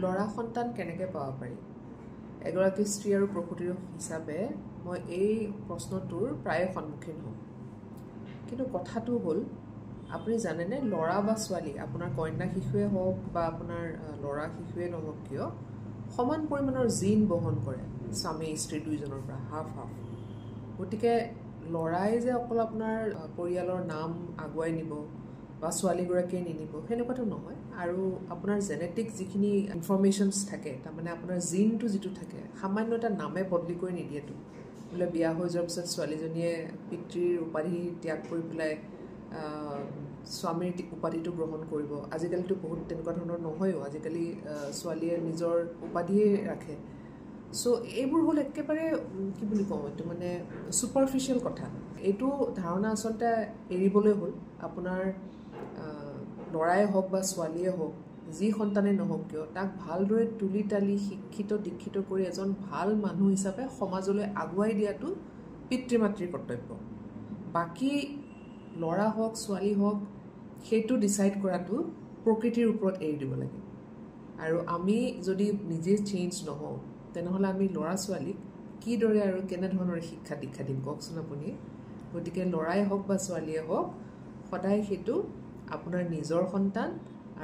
লৰা সন্তান কেনেকৈ পাব পাৰি এগৰাকী স্ত্ৰী আৰু প্ৰসূতিৰ হিচাপে মই এই প্ৰশ্নটোৰ প্ৰায় সন্মুখীন হওঁ কিন্তু কথাটো হ'ল আপুনি জানেনে লৰা বা ছোৱালী আপোনাৰ কন্যা শিশুৱে হওক বা আপোনাৰ লৰা শিশুৱে নহওক কিয় সমান পৰিমাণৰ জিন বহন কৰে স্বামী স্ত্ৰী দুইজনৰ পৰা হাফ গতিকে লৰাই যে অকল আপোনাৰ পৰিয়ালৰ নাম আগুৱাই নিব বা ছোৱালীগৰাকীয়ে নিনিব সেনেকুৱাটো নহয় আৰু আপোনাৰ জেনেটিক যিখিনি ইনফৰমেশ্যনছ থাকে তাৰমানে আপোনাৰ জিনটো যিটো থাকে সামান্য এটা নামে বদলি কৰি নিদিয়েতো বোলে বিয়া হৈ যোৱাৰ পিছত ছোৱালীজনীয়ে পিতৃৰ উপাধি ত্যাগ কৰি পেলাই স্বামীৰ উপাধিটো গ্ৰহণ কৰিব আজিকালিতো বহুত তেনেকুৱা ধৰণৰ নহয়ও আজিকালি ছোৱালীয়ে নিজৰ উপাধিয়ে ৰাখে সো এইবোৰ হ'ল একেবাৰে কি বুলি কওঁ এইটো মানে ছুপাৰফিচিয়েল কথা এইটো ধাৰণা আচলতে এৰিবলৈ হ'ল আপোনাৰ লৰাই হওক বা ছোৱালীয়ে হওক যি সন্তানে নহওক কিয় তাক ভালদৰে তুলি তালি শিক্ষিত দীক্ষিত কৰি এজন ভাল মানুহ হিচাপে সমাজলৈ আগুৱাই দিয়াটো পিতৃ মাতৃৰ কৰ্তব্য বাকী লৰা হওক ছোৱালী হওক সেইটো ডিচাইড কৰাটো প্ৰকৃতিৰ ওপৰত এৰি দিব লাগে আৰু আমি যদি নিজে চেঞ্জ নহওঁ তেনেহ'লে আমি ল'ৰা ছোৱালীক কিদৰে আৰু কেনেধৰণৰ শিক্ষা দীক্ষা দিম কওকচোন আপুনি গতিকে লৰাই হওক বা ছোৱালীয়ে হওক সদায় সেইটো আপোনাৰ নিজৰ সন্তান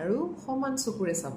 আৰু সমান চকুৰে চাব